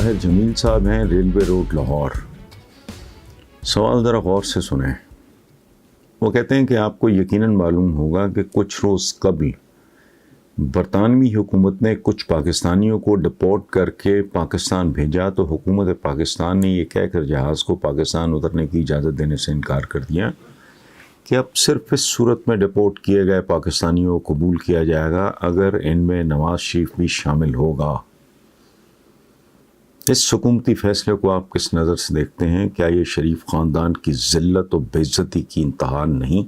طاہر جمیل صاحب ہیں، railway road Lahore. سوال ذرا غور سے سنیں۔ وہ کہتے ہیں کہ آپ کو یقیناً معلوم ہوگا کہ کچھ روز قبل برطانوی حکومت نے کچھ پاکستانیوں کو ڈپورٹ کر کے پاکستان بھیجا، تو حکومت پاکستان نے یہ کہہ کر جہاز کو پاکستان اترنے کی اجازت دینے سے انکار کر دیا کہ اب صرف اس صورت میں ڈپورٹ کیے گئے پاکستانیوں کو قبول کیا جائے گا اگر ان میں نواز شریف بھی شامل ہوگا۔ اس حکومتی فیصلے کو آپ کس نظر سے دیکھتے ہیں؟ کیا یہ شریف خاندان کی ذلت و بے عزتی کی انتہا نہیں؟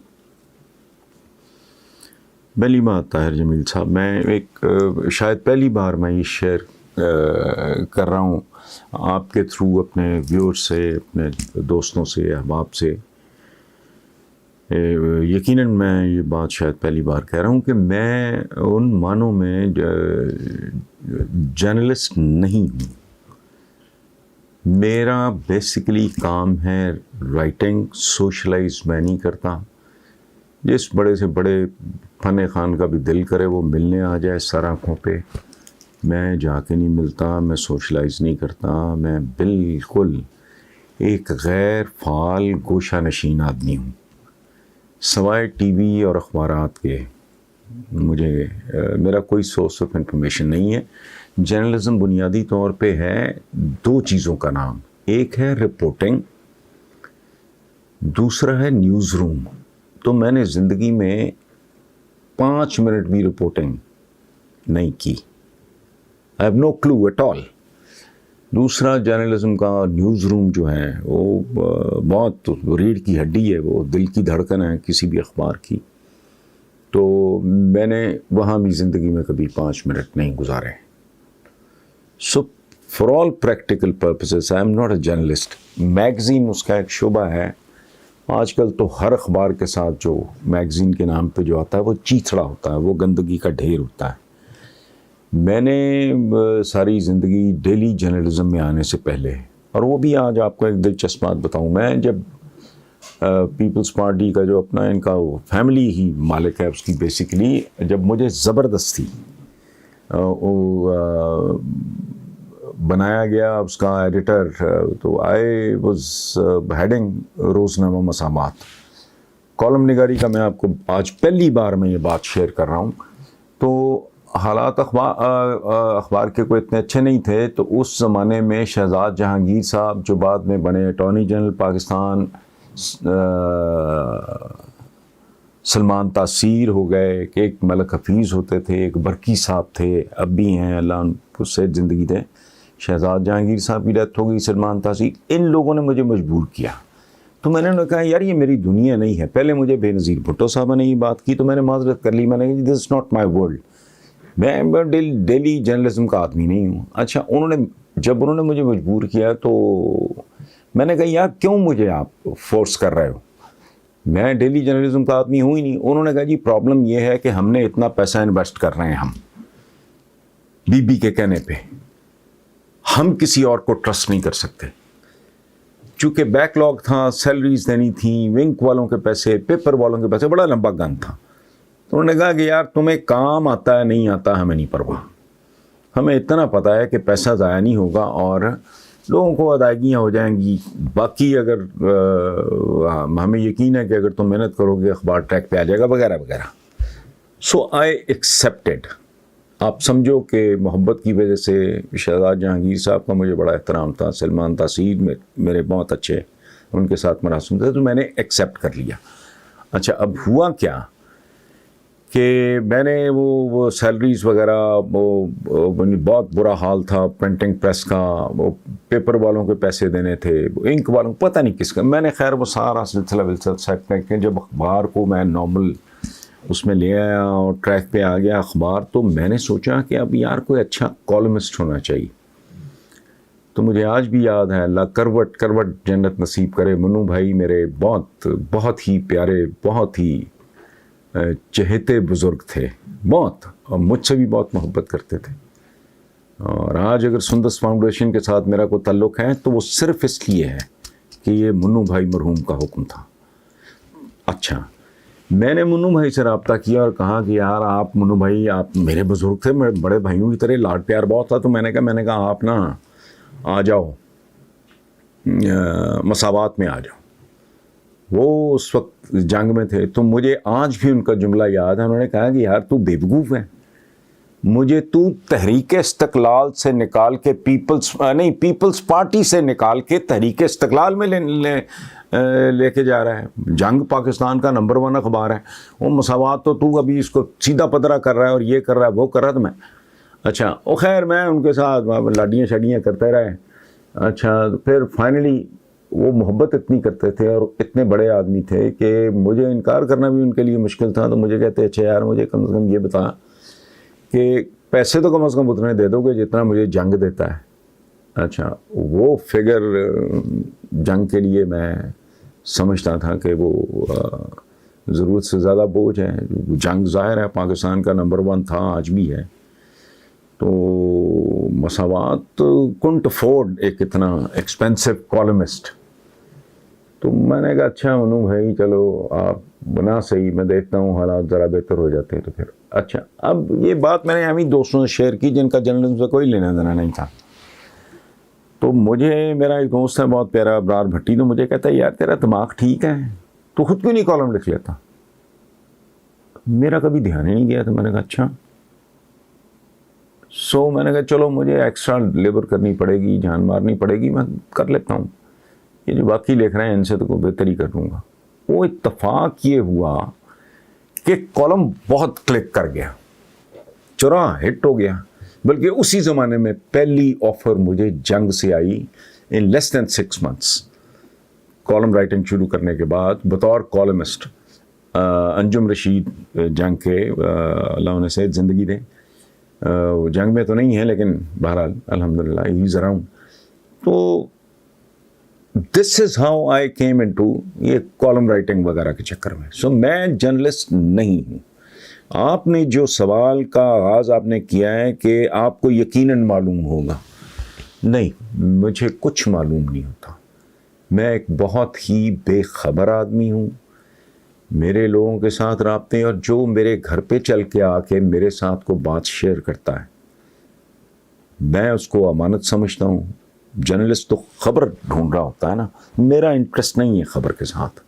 پہلی بات طاہر جمیل صاحب، میں شاید پہلی بار میں یہ شیئر کر رہا ہوں آپ کے تھرو اپنے ویور سے، اپنے دوستوں سے، احباب سے۔ یقیناً میں یہ بات شاید پہلی بار کہہ رہا ہوں کہ میں ان معنوں میں جرنلسٹ نہیں ہوں۔ میرا بیسیکلی کام ہے رائٹنگ، سوشلائز میں نہیں کرتا۔ جس بڑے سے بڑے فن خان کا بھی دل کرے وہ ملنے آ جائے سر آنکھوں پہ، میں جا کے نہیں ملتا، میں سوشلائز نہیں کرتا۔ میں بالکل ایک غیر فعال گوشہ نشین آدمی ہوں، سوائے ٹی وی اور اخبارات کے میرا کوئی سورس آف انفارمیشن نہیں ہے۔ جرنلزم بنیادی طور پہ ہے دو چیزوں کا نام، ایک ہے رپورٹنگ، دوسرا ہے نیوز روم۔ تو میں نے زندگی میں 5 منٹ بھی رپورٹنگ نہیں کی، I have no clue at all۔ دوسرا جرنلزم کا نیوز روم جو ہے وہ بہت ریڑھ کی ہڈی ہے، وہ دل کی دھڑکن ہے کسی بھی اخبار کی۔ تو میں نے وہاں بھی زندگی میں کبھی 5 منٹ نہیں گزارے۔ So for all practical purposes I am not a journalist. Magazine اس کا ایک شعبہ ہے۔ آج کل تو ہر اخبار کے ساتھ جو میگزین کے نام پہ جو آتا ہے وہ چیتھڑا ہوتا ہے، وہ گندگی کا ڈھیر ہوتا ہے۔ میں نے ساری زندگی ڈیلی جرنلزم میں آنے سے پہلے، اور وہ بھی آج آپ کو ایک دلچسپ بات بتاؤں، میں جب پیپلز پارٹی کا جو اپنا ان کا فیملی ہی مالک ہے اس کی بیسیکلی، جب مجھے زبردستی بنایا گیا اس کا ایڈیٹر، تو آئی واز ہیڈنگ روزنامہ مسامات، کالم نگاری کا۔ میں آپ کو آج پہلی بار میں یہ بات شیئر کر رہا ہوں۔ تو حالات اخبار کے کوئی اتنے اچھے نہیں تھے، تو اس زمانے میں شہزاد جہانگیر صاحب جو بعد میں بنے اٹارنی جنرل پاکستان، سلمان تاثیر ہو گئے، کہ ایک ملک حفیظ ہوتے تھے، ایک برکی صاحب تھے، اب بھی ہیں، اللہ ان کو صحت زندگی دے۔ شہزاد جہانگیر صاحب کی ڈیتھ ہو گئی، سلمان تاثیر، ان لوگوں نے مجھے مجبور کیا۔ تو میں نے کہا یار یہ میری دنیا نہیں ہے۔ پہلے مجھے بے نظیر بھٹو صاحبہ نے یہ بات کی تو میں نے معذرت کر لی، میں نے کہا دس از ناٹ مائی ورلڈ، میں ڈیلی جرنلزم کا آدمی نہیں ہوں۔ اچھا، جب انہوں نے مجھے مجبور کیا تو میں نے کہا یار کیوں مجھے آپ فورس کر رہے ہو، میں ڈیلی جرنلزم کا آدمی ہوں ہی نہیں۔ انہوں نے کہا جی پرابلم یہ ہے کہ ہم نے اتنا پیسہ انویسٹ کر رہے ہیں ہم بی بی کے کہنے پہ، ہم کسی اور کو ٹرسٹ نہیں کر سکتے، چونکہ بیک لاگ تھا، سیلریز دینی تھیں، ونک والوں کے پیسے، پیپر والوں کے پیسے، بڑا لمبا گن تھا۔ تو انہوں نے کہا کہ یار تمہیں کام آتا ہے نہیں آتا ہمیں نہیں پرواہ، ہمیں اتنا پتہ ہے کہ پیسہ ضائع نہیں ہوگا اور لوگوں کو ادائیگیاں ہو جائیں گی، باقی اگر ہمیں یقین ہے کہ اگر تم محنت کرو گے اخبار ٹریک پہ آ جائے گا وغیرہ وغیرہ۔ سو آئی ایکسیپٹیڈ۔ آپ سمجھو کہ محبت کی وجہ سے شہزاد جہانگیر صاحب کا مجھے بڑا احترام تھا، سلمان تاثیر میرے بہت اچھے ان کے ساتھ مراسم تھے، تو میں نے ایکسیپٹ کر لیا۔ اچھا، اب ہوا کیا کہ میں نے وہ سیلریز وغیرہ، وہ بہت برا حال تھا پرنٹنگ پریس کا، وہ پیپر والوں کے پیسے دینے تھے، انک والوں کو پتہ نہیں کس کا۔ میں نے خیر وہ سارا سلسلہ سیٹ کر کے جب اخبار کو میں نارمل اس میں لے آیا اور ٹریک پہ آ گیا اخبار، تو میں نے سوچا کہ اب یار کوئی اچھا کالمسٹ ہونا چاہیے۔ تو مجھے آج بھی یاد ہے، اللہ کروٹ کروٹ جنت نصیب کرے، منو بھائی میرے بہت ہی پیارے، بہت ہی چہیتے بزرگ تھے، بہت، اور مجھ سے بھی بہت محبت کرتے تھے۔ اور آج اگر سندس فاؤنڈیشن کے ساتھ میرا کوئی تعلق ہے تو وہ صرف اس لیے ہے کہ یہ منو بھائی مرحوم کا حکم تھا۔ اچھا، میں نے منو بھائی سے رابطہ کیا اور کہا کہ یار آپ منو بھائی، آپ میرے بزرگ تھے، میرے بڑے بھائیوں کی طرح لاڈ پیار بہت تھا، تو میں نے کہا آپ نا آ جاؤ مساوات میں آ جاؤ. وہ اس وقت جنگ میں تھے. تو مجھے آج بھی ان کا جملہ یاد ہے. انہوں نے کہا کہ یار تو بیوقوف ہے, مجھے تو تحریک استقلال سے نکال کے پیپلز پارٹی سے نکال کے تحریک استقلال میں لے کے جا رہا ہے. جنگ پاکستان کا نمبر 1 اخبار ہے. وہ مساوات تو ابھی اس کو سیدھا پدرا کر رہا ہے اور یہ کر رہا ہے وہ کر رہا ہے. تو میں اچھا وہ خیر میں ان کے ساتھ لاڈیاں شاڈیاں کرتے رہے. اچھا پھر فائنلی وہ محبت اتنی کرتے تھے اور اتنے بڑے آدمی تھے کہ مجھے انکار کرنا بھی ان کے لیے مشکل تھا. تو مجھے کہتے اچھا یار مجھے کم سے کم یہ بتا کہ پیسے تو کم از کم اتنے دے دو گے جتنا مجھے جنگ دیتا ہے. اچھا وہ فگر جنگ کے لیے میں سمجھتا تھا کہ وہ ضرورت سے زیادہ بوجھ ہے. جنگ ظاہر ہے پاکستان کا نمبر 1 تھا, آج بھی ہے. تو مساوات کنٹ افورڈ ایک اتنا ایکسپینسو کالمسٹ. تو میں نے کہا اچھا منو بھائی چلو آپ بنا صحیح, میں دیکھتا ہوں حالات ذرا بہتر ہو جاتے ہیں تو پھر. اچھا اب یہ بات میں نے ہمیں دوستوں سے شیئر کی جن کا جرنلزم سے کوئی لینا دینا نہیں تھا. تو مجھے میرا ایک دوست ہے بہت پیارا ابرار بھٹی, تو مجھے کہتا ہے یار تیرا دماغ ٹھیک ہے, تو خود کیوں نہیں کالم لکھ لیتا. میرا کبھی دھیان ہی نہیں گیا. تو میں نے کہا اچھا. میں نے کہا چلو مجھے ایکسٹرا لیبر کرنی پڑے گی, جان مارنی پڑے گی, میں کر لیتا ہوں. یہ جو باقی لکھ رہے ہیں ان سے تو کوئی بہتر ہی کر دوں گا. وہ اتفاق یہ ہوا کہ کالم بہت کلک کر گیا, چرا ہٹ ہو گیا. بلکہ اسی زمانے میں پہلی آفر مجھے جنگ سے آئی ان لیس دین 6 months. کالم رائٹنگ شروع کرنے کے بعد بطور کالمسٹ. انجم رشید جنگ کے اللہ انہیں صحت زندگی دے, وہ جنگ میں تو نہیں ہے لیکن بہرحال الحمدللہ ہی از اراؤنڈ. تو this is how I came in to یہ کالم رائٹنگ وغیرہ کے چکر میں. میں جرنلسٹ نہیں ہوں. آپ نے جو سوال کا آغاز آپ نے کیا ہے کہ آپ کو یقیناً معلوم ہوگا, نہیں مجھے کچھ معلوم نہیں ہوتا. میں ایک بہت ہی بے خبر آدمی ہوں. میرے لوگوں کے ساتھ رابطے اور جو میرے گھر پہ چل کے آ کے میرے ساتھ کو بات شیئر کرتا ہے میں اس کو امانت سمجھتا ہوں. جرنلسٹ تو خبر ڈھونڈ رہا ہوتا ہے نا, میرا انٹرسٹ نہیں ہے خبر کے ساتھ.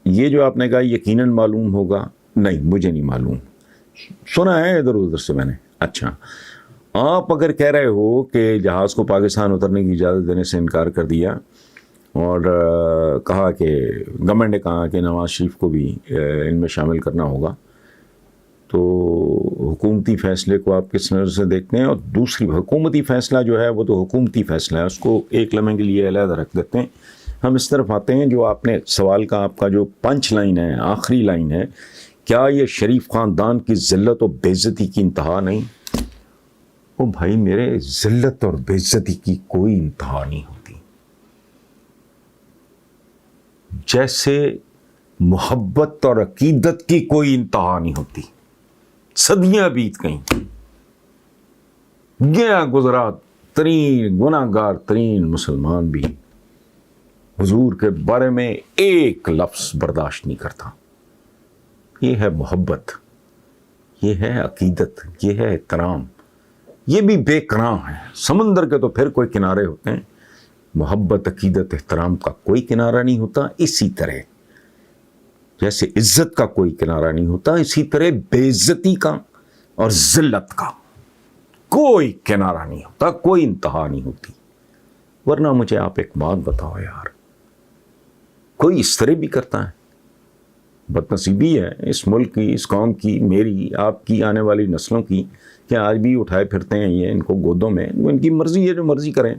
یہ جو آپ نے کہا یقیناً معلوم ہوگا, نہیں مجھے نہیں معلوم, سنا ہے ادھر ادھر سے میں نے. اچھا آپ اگر کہہ رہے ہو کہ جہاز کو پاکستان اترنے کی اجازت دینے سے انکار کر دیا اور کہا کہ گورنمنٹ نے کہا کہ نواز شریف کو بھی ان میں شامل کرنا ہوگا, تو حکومتی فیصلے کو آپ کس نظر سے دیکھتے ہیں؟ اور دوسری حکومتی فیصلہ جو ہے وہ تو حکومتی فیصلہ ہے, اس کو ایک لمحے کے لیے علیحدہ رکھ دیتے ہیں. ہم اس طرف آتے ہیں جو آپ نے سوال کا آپ کا جو پنچ لائن ہے, آخری لائن ہے, کیا یہ شریف خاندان کی ذلت و بے عزتی کی انتہا نہیں؟ او بھائی میرے, ذلت اور بے عزتی کی کوئی انتہا نہیں ہوتی. جیسے محبت اور عقیدت کی کوئی انتہا نہیں ہوتی. صدیاں بیت گئیں, گیا گزرا ترین گناہ گار ترین مسلمان بھی حضور کے بارے میں ایک لفظ برداشت نہیں کرتا. یہ ہے محبت, یہ ہے عقیدت, یہ ہے احترام. یہ بھی بے کنار ہے. سمندر کے تو پھر کوئی کنارے ہوتے ہیں, محبت عقیدت احترام کا کوئی کنارہ نہیں ہوتا. اسی طرح جیسے عزت کا کوئی کنارہ نہیں ہوتا, اسی طرح بے عزتی کا اور ذلت کا کوئی کنارہ نہیں ہوتا, کوئی انتہا نہیں ہوتی. ورنہ مجھے آپ ایک بات بتاؤ یار, کوئی اس طرح بھی کرتا ہے؟ بدنصیبی ہے اس ملک کی, اس قوم کی, میری, آپ کی, آنے والی نسلوں کی, کہ آج بھی اٹھائے پھرتے ہیں یہ ان کو گودوں میں. ان کی مرضی ہے, جو مرضی کریں,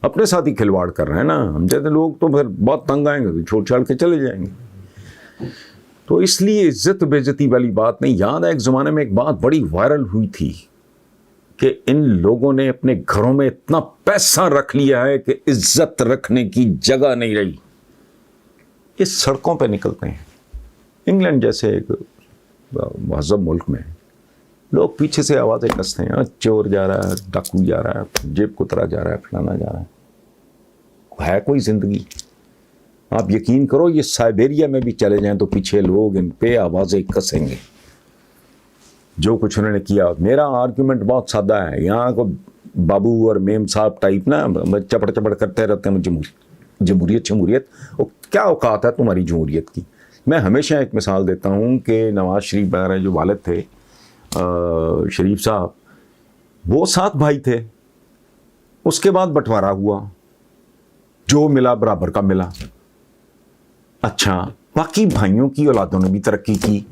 اپنے ساتھ ہی کھلواڑ کر رہے ہیں نا. ہم جیسے لوگ تو پھر بہت تنگ آئیں گے تو چھوڑ چھاڑ کے چلے جائیں گے. تو اس لیے عزت بے عزتی والی بات نہیں. یاد ہے ایک زمانے میں ایک بات بڑی وائرل ہوئی تھی کہ ان لوگوں نے اپنے گھروں میں اتنا پیسہ رکھ لیا ہے کہ عزت رکھنے کی جگہ نہیں رہی. یہ سڑکوں پہ نکلتے ہیں. انگلینڈ جیسے ایک مہذب ملک میں لوگ پیچھے سے آوازیں کستے ہیں, چور جا رہا ہے, ڈاکو جا رہا ہے, جیب کترا جا رہا ہے, فلانا جا رہا ہے کوئی زندگی؟ آپ یقین کرو یہ سائبیریا میں بھی چلے جائیں تو پیچھے لوگ ان پہ آوازیں کسیں گے جو کچھ انہوں نے کیا. میرا آرگیومنٹ بہت سادہ ہے. یہاں کو بابو اور میم صاحب ٹائپ نا چپڑ چپڑ کرتے رہتے ہیں جمہوریت جمہوریت. وہ کیا اوقات ہے تمہاری جمہوریت کی؟ میں ہمیشہ ایک مثال دیتا ہوں کہ نواز شریف وغیرہ جو والد تھے شریف صاحب، وہ 7 بھائی تھے. اس کے بعد بٹوارا ہوا، جو ملا برابر کا ملا. اچھا، باقی بھائیوں کی اولادوں نے بھی ترقی کی،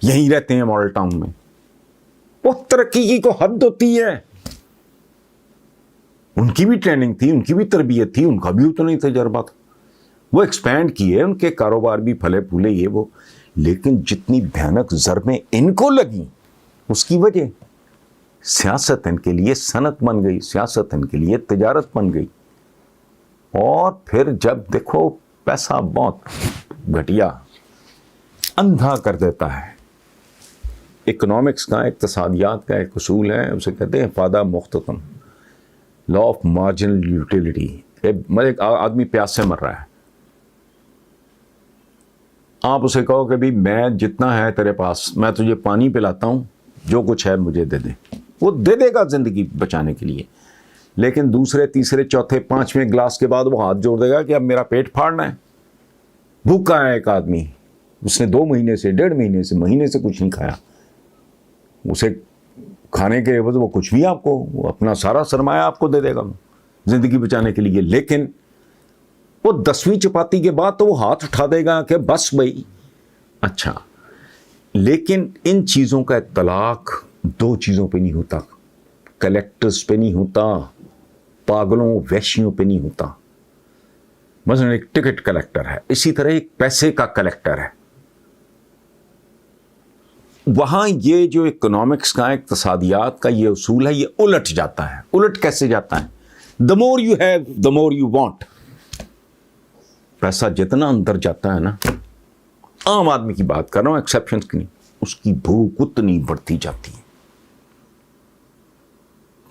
یہیں رہتے ہیں ماڈل ٹاؤن میں. وہ ترقی کی کو حد ہوتی ہے. ان کی بھی ٹریننگ تھی، ان کی بھی تربیت تھی، ان کا بھی اتنا ہی تجربہ تھا. وہ ایکسپینڈ کیے، ان کے کاروبار بھی پھلے پھولے یہ وہ. لیکن جتنی بھیانک ضربیں ان کو لگیں، اس کی وجہ سیاست ان کے لیے صنعت بن گئی، سیاست ان کے لیے تجارت بن گئی. اور پھر جب دیکھو پیسہ بہت گھٹیا اندھا کر دیتا ہے. اکنامکس کا، اقتصادیات کا ایک اصول ہے، اسے کہتے ہیں افادہ مختتم، لا آف مارجنل یوٹیلیٹی. ایک آدمی پیاس سے مر رہا ہے، آپ اسے کہو کہ بھی میں جتنا ہے تیرے پاس میں تجھے پانی پلاتا ہوں، جو کچھ ہے مجھے دے دے. وہ دے دے گا زندگی بچانے کے لیے. لیکن دوسرے تیسرے چوتھے پانچویں گلاس کے بعد وہ ہاتھ جوڑ دے گا کہ اب میرا پیٹ پھاڑنا ہے. بھوکا ہے ایک آدمی، اس نے 2 مہینے سے 1.5 مہینے سے مہینے سے کچھ نہیں کھایا. اسے کھانے کے عوض وہ کچھ بھی آپ کو، وہ اپنا سارا سرمایہ آپ کو دے دے گا زندگی بچانے کے لیے. لیکن وہ 10ویں چپاتی کے بعد تو وہ ہاتھ اٹھا دے گا کہ بس بھائی. اچھا، لیکن ان چیزوں کا اطلاق 2 چیزوں پہ نہیں ہوتا، کلیکٹرز پہ نہیں ہوتا، پاگلوں وحشیوں پہ نہیں ہوتا. مثلا ایک ٹکٹ کلیکٹر ہے، اسی طرح ایک پیسے کا کلیکٹر ہے. وہاں یہ جو اکنامکس کا، اقتصادیات کا یہ اصول ہے، یہ الٹ جاتا ہے. الٹ کیسے جاتا ہے؟ the more you have the more you want. پیسہ جتنا اندر جاتا ہے نا، عام آدمی کی بات کر رہا ہوں، ایکسیپشنز کی نہیں، اس کی بھوک اتنی بڑھتی جاتی ہے.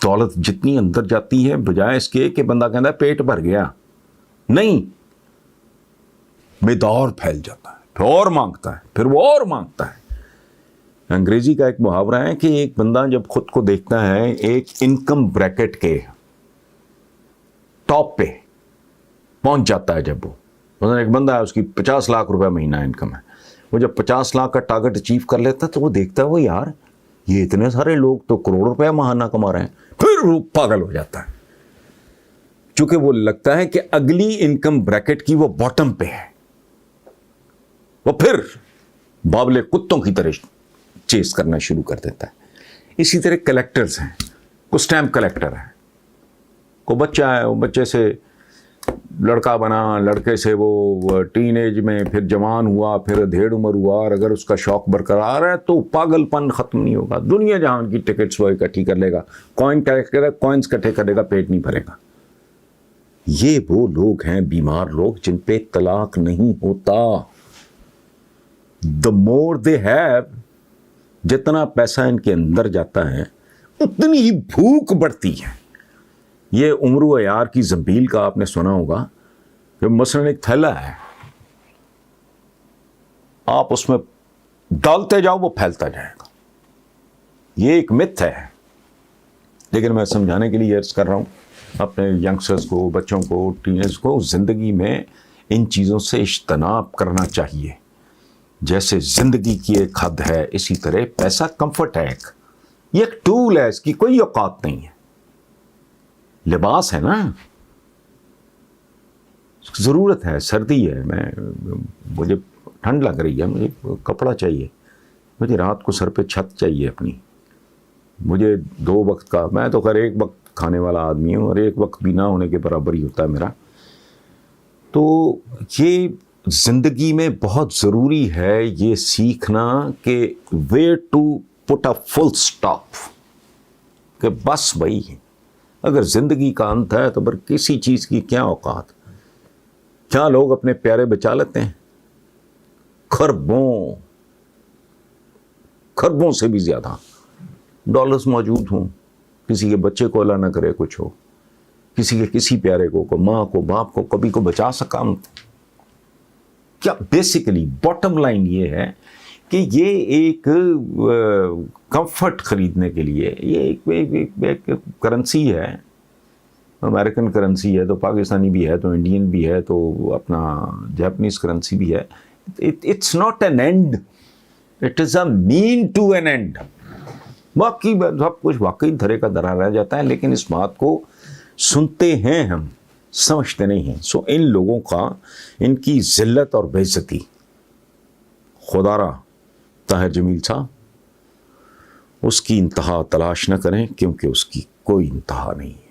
دولت جتنی اندر جاتی ہے، بجائے اس کے کہ بندہ کہتا ہے پیٹ بھر گیا، نہیں، بیدار پھیل جاتا ہے، پھر اور مانگتا ہے، پھر وہ اور مانگتا ہے. انگریزی کا ایک محاورہ ہے کہ ایک بندہ جب خود کو دیکھتا ہے ایک انکم بریکٹ کے ٹاپ پہ پہنچ جاتا ہے، جب وہ مثلا ایک بندہ ہے اس کی 50 لاکھ روپے مہینہ انکم ہے، وہ جب 50 لاکھ کا ٹارگٹ اچیو کر لیتا ہے تو وہ دیکھتا ہے وہ یار یہ اتنے سارے لوگ تو کروڑ روپے ماہانہ کما رہے ہیں. پھر وہ پاگل ہو جاتا ہے، چونکہ وہ لگتا ہے کہ اگلی انکم بریکٹ کی وہ باٹم پہ ہے. وہ پھر بابلے کتوں کی طرح چیز کرنا شروع کر دیتا ہے. اسی طرح کلیکٹرز ہیں، کوئی اسٹیمپ کلیکٹر ہے، کوئی بچہ ہے، وہ بچے سے لڑکا بنا، لڑکے سے وہ ٹین ایج میں پھر جوان ہوا، پھر ادھیڑ عمر ہوا، اور اگر اس کا شوق برقرار ہے تو پاگل پن ختم نہیں ہوگا. دنیا جہان کی ٹکٹس وہ اکٹھی کر لے گا، کوائنس اکٹھے کرے گا، پیٹ نہیں بھرے گا. یہ وہ لوگ ہیں بیمار لوگ جن پہ طلاق نہیں ہوتا. the more they have، جتنا پیسہ ان کے اندر جاتا ہے اتنی ہی بھوک بڑھتی ہے. یہ عمر و عیار کی زنبیل کا آپ نے سنا ہوگا کہ مثلا ایک تھیلا ہے، آپ اس میں ڈالتے جاؤ وہ پھیلتا جائے گا. یہ ایک متھ ہے، لیکن میں سمجھانے کے لیے عرض کر رہا ہوں اپنے ینگسٹرز کو، بچوں کو، ٹینیجرز کو، زندگی میں ان چیزوں سے اجتناب کرنا چاہیے. جیسے زندگی کی ایک حد ہے، اسی طرح پیسہ کمفرٹ ہے، یہ ایک ٹول ہے، اس کی کوئی اوقات نہیں ہے. لباس ہے نا، ضرورت ہے، سردی ہے، مجھے ٹھنڈ لگ رہی ہے، مجھے کپڑا چاہیے، مجھے رات کو سر پہ چھت چاہیے اپنی، مجھے 2 وقت کا، میں تو خیر 1 وقت کھانے والا آدمی ہوں اور 1 وقت بھی نہ ہونے کے برابر ہی ہوتا ہے میرا. تو یہ زندگی میں بہت ضروری ہے یہ سیکھنا کہ where to put a full stop, کہ بس بھائی اگر زندگی کا انت ہے تو پھر کسی چیز کی کیا اوقات. کیا لوگ اپنے پیارے بچا لیتے ہیں؟ خربوں سے بھی زیادہ ڈالرز موجود ہوں، کسی کے بچے کو اللہ نہ کرے کچھ ہو، کسی کے کسی پیارے کو ماں کو، باپ کو، کبھی کو بچا سکا. کیا بیسیکلی باٹم لائن یہ ہے کہ یہ ایک کمفرٹ خریدنے کے لیے یہ ایک کرنسی ہے، امریکن کرنسی ہے تو پاکستانی بھی ہے تو انڈین بھی ہے تو اپنا جاپنیز کرنسی بھی ہے. It's not an end, it is a mean to an end. باقی سب کچھ واقعی دھرے کا دھرا رہ جاتا ہے، لیکن اس بات کو سنتے ہیں ہم، سمجھتے نہیں ہیں. سو ان لوگوں کا، ان کی ذلت اور بے عزتی، خدا را طاہر جمیل صاحب اس کی انتہا تلاش نہ کریں، کیونکہ اس کی کوئی انتہا نہیں ہے.